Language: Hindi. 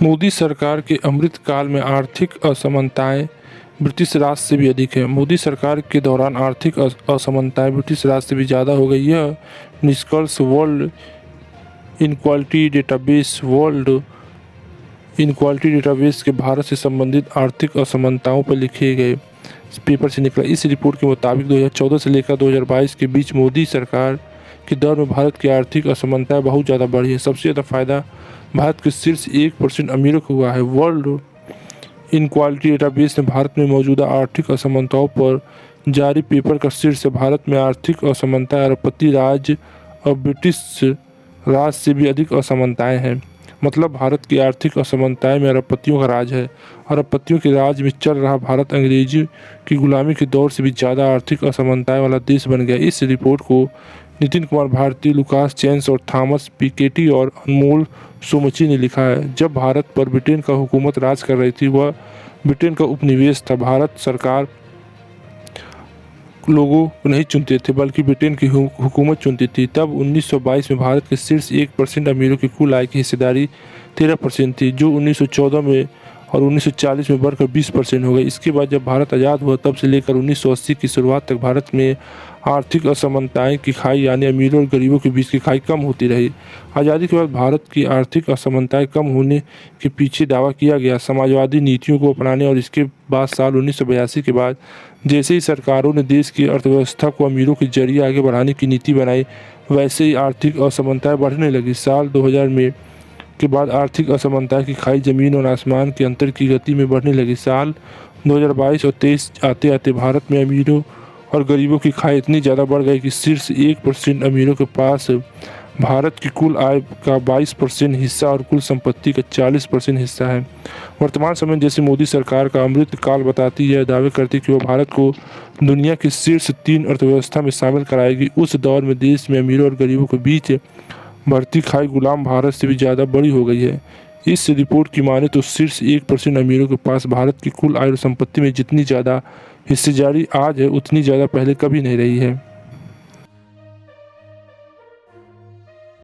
मोदी सरकार के अमृतकाल में आर्थिक असमानताएं ब्रिटिश राज से भी अधिक है। मोदी सरकार के दौरान आर्थिक असमानताएं ब्रिटिश राज से भी ज़्यादा हो गई। यह निष्कर्ष वर्ल्ड इनक्वालिटी डेटाबेस के भारत से संबंधित आर्थिक असमानताओं पर लिखे गए पेपर से निकला। इस रिपोर्ट के मुताबिक 2014 से लेकर 2022 के बीच मोदी सरकार के दौर में भारत की आर्थिक असमानताएं बहुत ज़्यादा बढ़ी है। सबसे ज़्यादा फायदा भारत के शीर्ष 1% अमीरों को हुआ है। वर्ल्ड इनक्वालिटी डेटाबेस ने भारत में मौजूदा आर्थिक असमानताओं पर जारी पेपर का शीर्ष है, भारत में आर्थिक असमानताएं अरबपति राज्य और ब्रिटिश राज से भी अधिक असमानताएं हैं। मतलब भारत की आर्थिक असमानताएं में अरबपतियों का राज है। अरबपतियों के राज में चल रहा भारत अंग्रेजी की गुलामी के दौर से भी ज़्यादा आर्थिक असमानताएं वाला देश बन गया। इस रिपोर्ट को नितिन कुमार भारती, लुकास चेंस और थॉमस पिकेटी और अनमोल सोमची ने लिखा है। जब भारत पर ब्रिटेन का हुकूमत राज कर रही थी, वह ब्रिटेन का उपनिवेश था। भारत सरकार लोगों को नहीं चुनते थे, बल्कि ब्रिटेन की हुकूमत चुनती थी। तब 1922 में भारत के शीर्ष 1% अमीरों की कुल आय की हिस्सेदारी 13% थी, जो 1914 में और 1940 में बढ़कर 20% हो गई। इसके बाद जब भारत आज़ाद हुआ, तब से लेकर 1980 की शुरुआत तक भारत में आर्थिक असमानताएं की खाई, यानी अमीरों और गरीबों के बीच की खाई कम होती रही। आज़ादी के बाद भारत की आर्थिक असमानताएं कम होने के पीछे दावा किया गया समाजवादी नीतियों को अपनाने, और इसके बाद साल 1982 के बाद जैसे ही सरकारों ने देश की अर्थव्यवस्था को अमीरों के जरिए आगे बढ़ाने की नीति बनाई, वैसे ही आर्थिक असमानताएं बढ़ने लगी। साल 2000 में के बाद आर्थिक असमानता की खाई जमीन और आसमान के अंतर की गति में बढ़ने लगी। साल 2022 और 23 आते आते भारत में अमीरों और गरीबों की खाई इतनी ज़्यादा बढ़ गई कि शीर्ष 1% अमीरों के पास भारत की कुल आय का 22% हिस्सा और कुल संपत्ति का 40% हिस्सा है। वर्तमान समय जैसे मोदी सरकार का अमृत काल बताती है, दावे करती कि वह भारत को दुनिया की शीर्ष 3 अर्थव्यवस्था में शामिल कराएगी। उस दौर में देश में अमीरों और गरीबों के बीच बढ़ती खाई गुलाम भारत से भी ज़्यादा बड़ी हो गई है। इस रिपोर्ट की माने तो शीर्ष 1% अमीरों के पास भारत की कुल आय और संपत्ति में जितनी ज़्यादा हिस्सेदारी आज है, उतनी ज़्यादा पहले कभी नहीं रही है।